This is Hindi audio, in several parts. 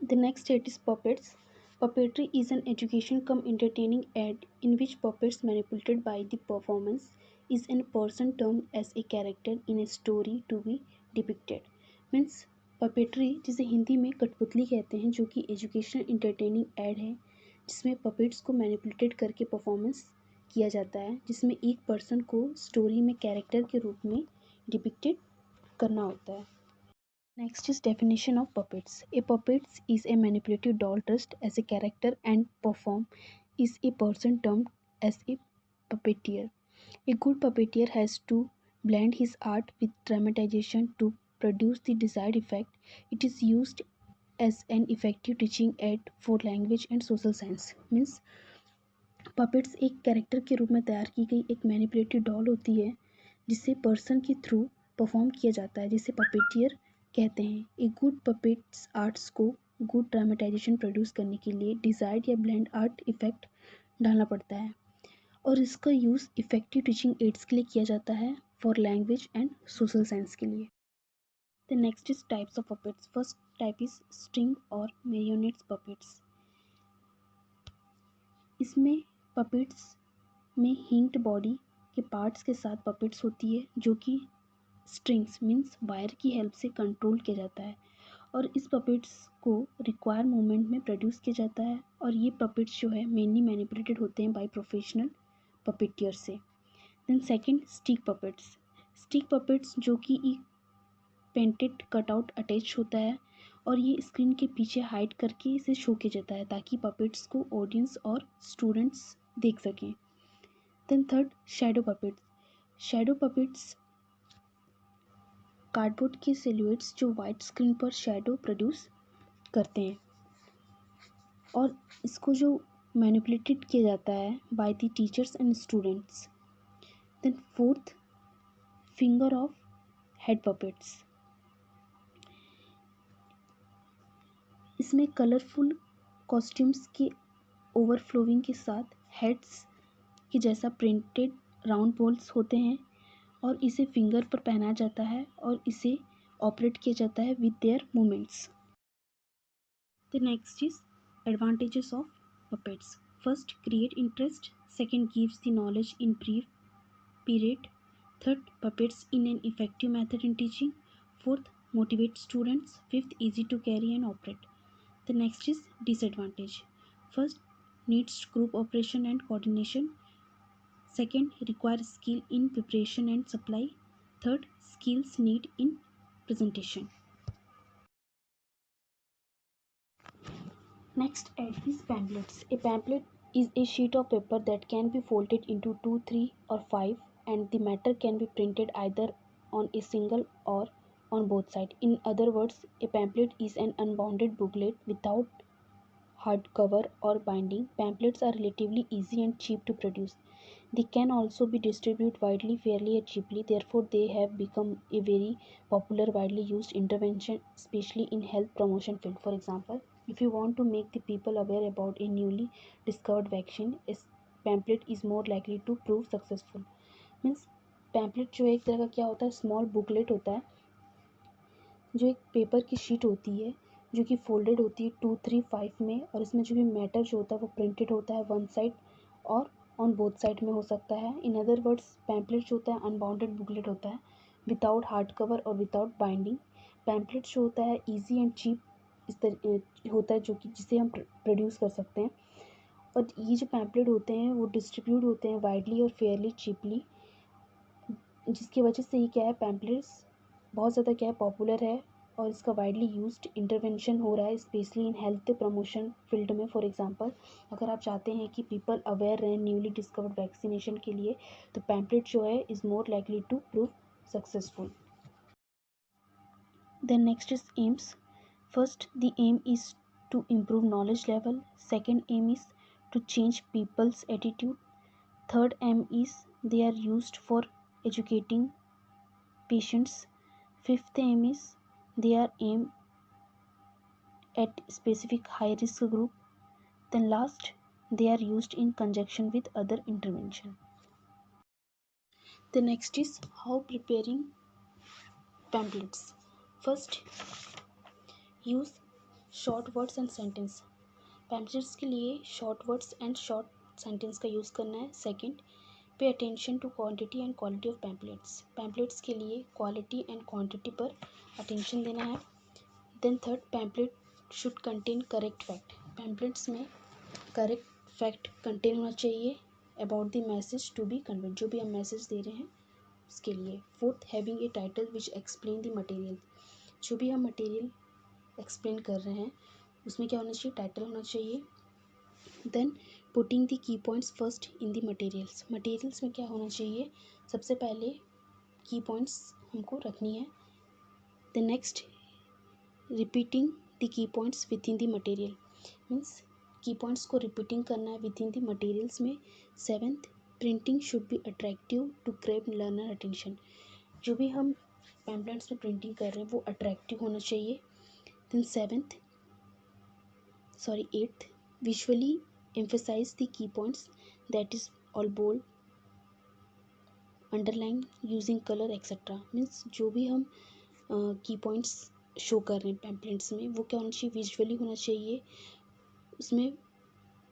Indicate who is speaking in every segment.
Speaker 1: The next state is puppets. Puppetry is an education come entertaining act in which puppets manipulated by the performance is a person termed as a character in a story to be depicted. Means puppetry जिसे हिंदी में कठपुतली कहते हैं, जो कि एजुकेशनल इंटरटेनिंग एड है जिसमें पपेट्स को मैनिपुलेटेड करके परफॉर्मेंस किया जाता है, जिसमें एक पर्सन को स्टोरी में कैरेक्टर के रूप में डिपिक्टेड करना होता है. Next is definition of puppets. A puppet is a manipulative doll dressed as a character and perform is a person termed as a puppeteer. A good puppeteer has to blend his art with dramatization to produce the desired effect. It is used as an effective teaching aid for language and social science. Means puppets एक कैरेक्टर के रूप में तैयार की गई एक मैनिपुलेटिव डॉल होती है जिसे पर्सन के थ्रू परफॉर्म किया जाता है, जिसे पपेटियर कहते हैं. एक गुड पपेट्स आर्ट्स को गुड ड्रामेटाइजेशन प्रोड्यूस करने के लिए डिजायर्ड या ब्लेंड आर्ट इफेक्ट डालना पड़ता है और इसका यूज़ इफेक्टिव टीचिंग एड्स के लिए किया जाता है for language and social science के लिए. The next is types of puppets. First type is string और मेरियोनेट्स पपेट्स. इसमें पपेट्स में हिंग्ड बॉडी के पार्ट्स के साथ पपेट्स होती है जो कि स्ट्रिंग्स मीन्स वायर की हेल्प से कंट्रोल किया जाता है और इस पपेट्स को रिक्वायर मूवमेंट में प्रोड्यूस किया जाता है और ये पपेट्स जो है मेनली मैनिपुलेटेड होते हैं बाय प्रोफेशनल पपेटियर से. Then second stick puppets. Stick puppets जो कि एक पेंटेड कटआउट अटैच होता है और ये स्क्रीन के पीछे हाइड करके इसे शो किया जाता है ताकि पपेट्स को ऑडियंस और स्टूडेंट्स देख सकें. Then third shadow puppets. Shadow puppets cardboard के सिलुएट्स जो वाइट स्क्रीन पर शैडो प्रोड्यूस करते हैं और इसको जो मैनिपुलेटेड किया जाता है by the teachers and students. Then fourth finger of head puppets. इसमें कलरफुल कॉस्ट्यूम्स के ओवरफ्लोइंग के साथ हेड्स के जैसा प्रिंटेड राउंड बॉल्स होते हैं और इसे फिंगर पर पहनाया जाता है और इसे ऑपरेट किया जाता है with their movements. The next is advantages of puppets. First create interest. Second gives the knowledge in brief period. Third puppets in an effective method in teaching. Fourth motivate students. Fifth easy to carry and operate. The next is disadvantage. First needs group operation and coordination. Second require skill in preparation and supply. Third skills need in presentation. Next add is pamphlets. A pamphlet is a sheet of paper that can be folded into 2, 3 or 5 and the matter can be printed either on a single or on both sides. In other words, a pamphlet is an unbounded booklet without hardcover or binding. Pamphlets are relatively easy and cheap to produce. They can also be distributed widely, fairly and cheaply. Therefore, they have become a very popular, widely used intervention, especially in health promotion field. For example, if you want to make the people aware about a newly discovered vaccine, a pamphlet is more likely to prove successful. Means pamphlet जो एक तरह का क्या होता है, स्मॉल बुकलेट होता है जो एक पेपर की शीट होती है जो कि फोल्डेड होती है 2, 3, 5 में और इसमें जो भी मैटर जो होता है वो प्रिंटेड होता है वन साइड और ऑन बोथ साइड में हो सकता है. इन अदर वर्ड्स पैम्पलेट जो होता है अनबाउंडेड बुकलेट होता है विदाउट हार्ड कवर और विदाउट बाइंडिंग. पैम्पलेट जो होता है ईजी एंड चीप इस तरह होता है जो कि जिसे हम प्रोड्यूस कर सकते हैं और ये जो पैम्पलेट होते हैं वो डिस्ट्रीब्यूट होते हैं वाइडली और फेयरली चीपली, जिसकी वजह से ये क्या है पैम्पलेट्स बहुत ज़्यादा क्या है पॉपुलर है और इसका वाइडली यूज्ड इंटरवेंशन हो रहा है specially in health promotion field में. फॉर एग्जांपल अगर आप चाहते हैं कि पीपल अवेयर रहें न्यूली डिस्कवर्ड वैक्सीनेशन के लिए तो पैम्पलेट जो है is more likely to prove successful. Then next is aims. First the aim is to improve knowledge level. Second aim is to change people's attitude. Third aim is they are used for educating patients. Fifth aim is they are aimed at specific high risk group. Then last they are used in conjunction with other intervention. The next is how preparing pamphlets. First use short words and sentence. Pamphlets के लिए short words and short sentence का यूज़ करना है। Second, pay attention to quantity and quality of pamphlets. Pamphlets के लिए क्वालिटी एंड क्वांटिटी पर अटेंशन देना है। Then third, pamphlet should contain correct fact. Pamphlets में करेक्ट फैक्ट कंटेन होना चाहिए about the message to be conveyed, जो भी हम मैसेज दे रहे हैं उसके लिए। Fourth, having a title which explain the material. जो भी हम मटेरियल एक्सप्लेन कर रहे हैं उसमें क्या होना चाहिए, टाइटल होना चाहिए। Then putting the key points first in the materials. Materials में क्या होना चाहिए, सबसे पहले की पॉइंट्स हमको रखनी है। The next, repeating the key points within the material, means key points को रिपीटिंग करना है विद इन द मटेरियल्स में। Seventh, printing should be attractive to grab learner attention. जो भी हम पैम्पलेट्स में प्रिंटिंग कर रहे हैं वो अट्रैक्टिव होना चाहिए। Then eighth, visually emphasize the key points, that is all bold, underline, using color etc. Means जो भी हम की पॉइंट्स शो कर रहे हैं पैम्पलेट्स में वो क्या होना चाहिए, विजुअली होना चाहिए, उसमें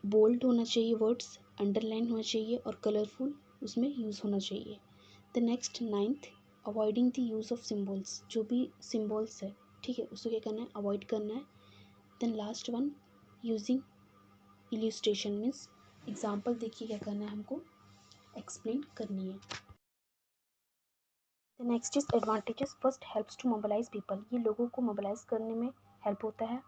Speaker 1: बोल्ड होना चाहिए वर्ड्स, अंडरलाइन होना चाहिए और कलरफुल उसमें यूज़ होना चाहिए। The next ninth, avoiding the use of symbols. जो भी सिम्बल्स है, ठीक है, उसको क्या करना है, अवॉइड करना है। Then last one, using illustration, means example देखिए क्या करना है, हमको एक्सप्लेन करनी है। The next is advantages. First, helps to mobilise people. ये लोगों को मोबिलाइज करने में हेल्प होता है।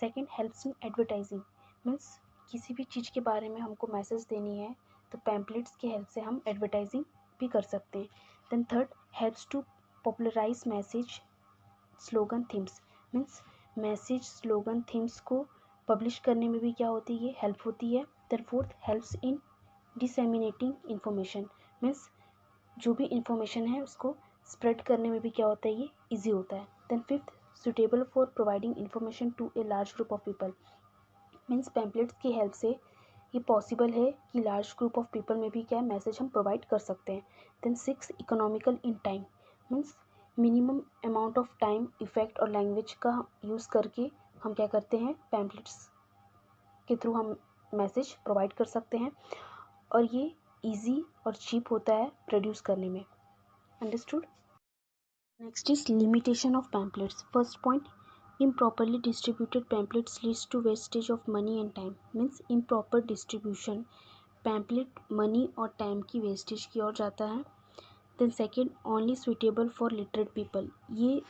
Speaker 1: Second, helps in advertising, means किसी भी चीज़ के बारे में हमको मैसेज देनी है तो पैम्पलेट्स की हेल्प से हम एडवर्टाइजिंग भी कर सकते हैं। Then third, helps to popularize message, slogan, themes, means message, slogan, themes को पब्लिश करने में भी क्या होती है, हेल्प होती है। Then fourth, helps in disseminating information, means जो भी इंफॉर्मेशन है उसको स्प्रेड करने में भी क्या होता है, ये ईजी होता है। Then fifth, suitable for providing information to a large group of people, means pamphlets की हेल्प से ये पॉसिबल है कि लार्ज ग्रुप ऑफ पीपल में भी क्या है, मैसेज हम प्रोवाइड कर सकते हैं। Then six, economical in time, means minimum amount of time, effect और लैंग्वेज का यूज़ करके हम क्या करते हैं, पैम्पलेट्स के थ्रू हम मैसेज प्रोवाइड कर सकते हैं और ये इजी और चीप होता है प्रोड्यूस करने में। Understood. Next is limitation of pamphlets. First point, improperly distributed pamphlets leads to wastage of money and time, means improper distribution, pamphlet money और टाइम की वेस्टेज की ओर जाता है। Then second, only suitable for literate people, ये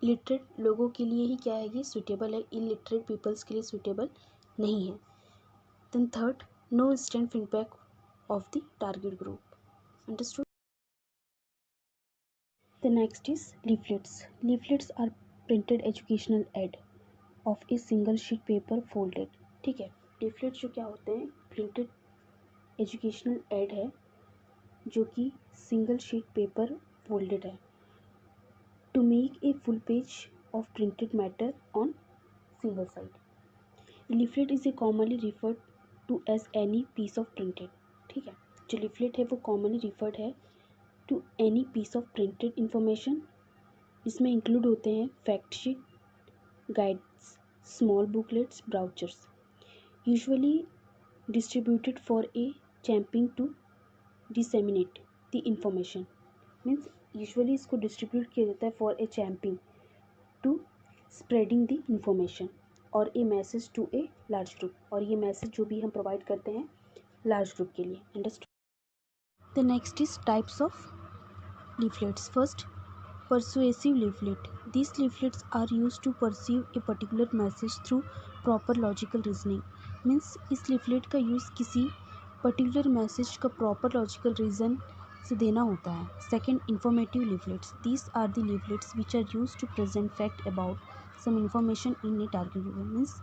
Speaker 1: लिटरेट लोगों के लिए ही क्या है, ये सुटेबल है, इलिटरेट पीपल्स के लिए सुटेबल नहीं है। Then third, no instant feedback of the target group. Understood. The next is leaflets. Leaflets are printed educational aid of a single sheet paper folded, ठीक है। लीफलेट जो क्या होते हैं, प्रिंटेड एजुकेशनल एड है जो कि सिंगल शीट पेपर फोल्डेड है to make a full page of printed matter on single side. Leaflet is a commonly referred to as any piece of printed, ठीक है। जो लीफलेट है वो कॉमनली रिफर्ड है to any piece of printed information, इसमें इंक्लूड होते हैं fact sheet, guides, small booklets, brochures, usually distributed for a champing to disseminate the information, means usually इसको distribute किया जाता है for a champing to spreading the information और a message to a large group, और ये message जो भी हम provide करते हैं large group के लिए। Understood? The next is types of leaflets. First, persuasive leaflet. These leaflets are used to perceive a particular message through proper logical reasoning. Means इस leaflet का यूज़ किसी particular message का proper logical reason से देना होता है। Second, informative leaflets. These are the leaflets which are used to present fact about some information in a target group. Means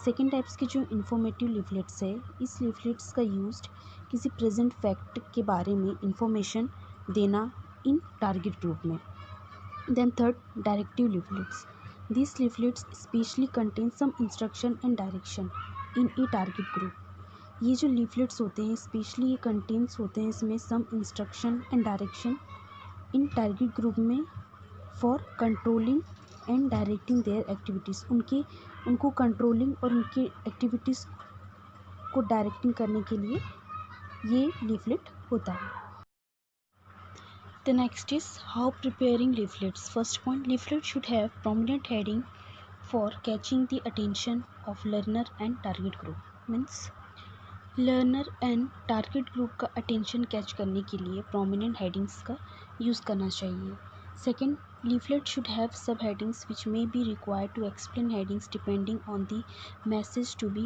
Speaker 1: second types के जो informative leaflets है, इस leaflets का used किसी present fact के बारे में information देना in target group में। Then third, directive leaflets. These leaflets specially contain some instruction and direction in a target group. ये जो leaflets होते हैं स्पेशली ये कंटेंट्स होते हैं इसमें some instruction and direction in target group में for controlling and directing there activities, उनको कंट्रोलिंग और उनकी एक्टिविटीज़ को डायरेक्टिंग करने के लिए ये लीफलेट होता है। The next is how preparing leaflets. First point, leaflet should have prominent heading for catching the attention of learner and target group. Means learner and target group का अटेंशन कैच करने के लिए प्रोमिनेंट हेडिंग्स का यूज़ करना चाहिए। Second, leaflet should have subheadings which may be required to explain headings depending on the message to be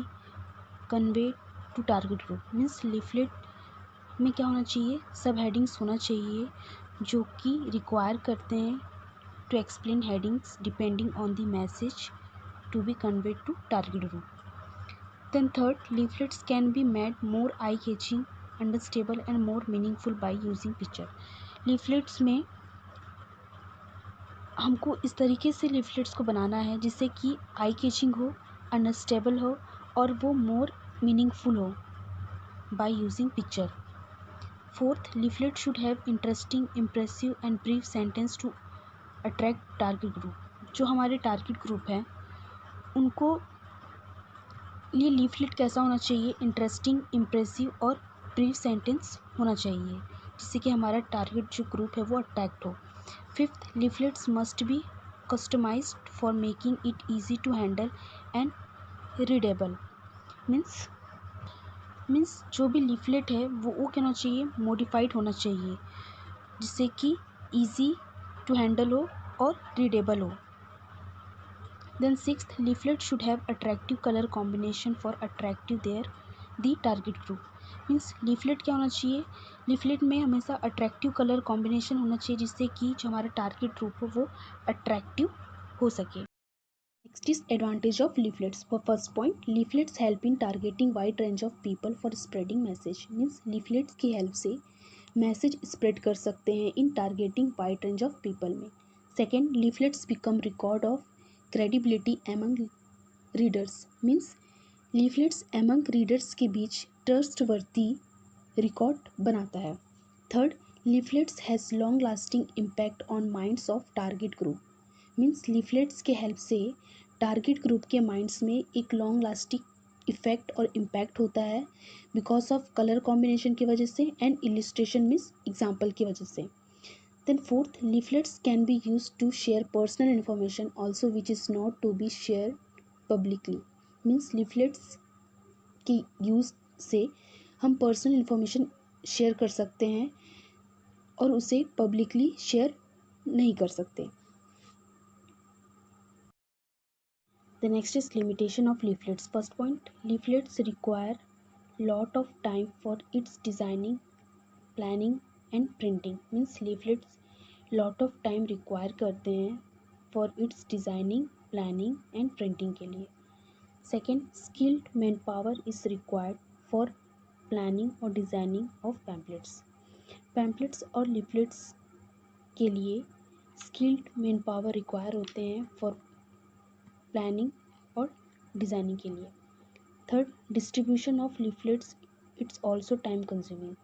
Speaker 1: conveyed to target group। Means leaflet में क्या होना चाहिए, सब हेडिंग्स होना चाहिए जो कि रिक्वायर करते हैं to explain headings depending on the message to be conveyed to target group. Then third, leaflets can be made more eye catching, understandable and more meaningful by using picture। leaflets में हमको इस तरीके से लीफलेट्स को बनाना है जिससे कि आई कैचिंग हो, अंडरस्टेबल हो और वो मोर मीनिंगफुल हो by using picture. Fourth, leaflet should have interesting, impressive and brief sentence to attract target group. जो हमारे टारगेट ग्रुप हैं उनको ये लीफलेट कैसा होना चाहिए, इंटरेस्टिंग, इम्प्रेसिव और ब्रीफ सेंटेंस होना चाहिए जिससे कि हमारा टारगेट जो ग्रुप है वो अट्रैक्ट हो। Fifth, leaflets must be customized for making it easy to handle and readable। Means जो भी लीफलेट है वो क्या होना चाहिए, मॉडिफाइड होना चाहिए जिससे कि ईजी टू हैंडल हो और रीडेबल हो। Then sixth, leaflet should have attractive colour combination for attractive their the target group. Means leaflet क्या होना चाहिए, लीफलेट में हमेशा अट्रैक्टिव कलर कॉम्बिनेशन होना चाहिए जिससे कि जो हमारा टारगेट ग्रुप हो वो अट्रैक्टिव हो सके। Next is advantage of leaflets. First point, leaflets help in targeting wide range of people for spreading message. Means leaflets की हेल्प से मैसेज स्प्रेड कर सकते हैं in targeting wide range of people में। Second, leaflets become record of credibility among readers. Means leaflets among readers के बीच ट्रस्टवर्दी रिकॉर्ड बनाता है। Third, leaflets has long lasting impact on minds of target group. Means leaflets के हेल्प से टारगेट ग्रुप के माइंड्स में एक लॉन्ग लास्टिंग इफेक्ट और इम्पैक्ट होता है बिकॉज ऑफ कलर कॉम्बिनेशन की वजह से एंड इलिस्ट्रेशन मीन्स एग्जाम्पल की वजह से। Then fourth, leaflets can be use to share personal information also which is not to be share publicly. Means leaflets की यूज़ से हम पर्सनल इन्फॉर्मेशन शेयर कर सकते हैं और उसे पब्लिकली शेयर नहीं कर सकते। The next is limitation of leaflets. First point, leaflets require lot of time for its designing, planning and printing। Means leaflets lot of time require करते हैं for its designing, planning and printing के लिए। Second, skilled manpower is required for planning और designing of pamphlets। pamphlets और leaflets के लिए skilled manpower require होते हैं for प्लानिंग और डिज़ाइनिंग के लिए। Third, distribution of leaflets it's also time consuming.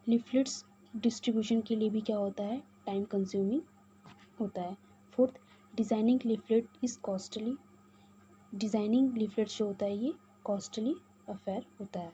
Speaker 1: Leaflets distribution के लिए भी क्या होता है, टाइम कंज्यूमिंग होता है। Fourth, designing leaflet is costly. Designing leaflet जो होता है ये कॉस्टली अफेयर होता है।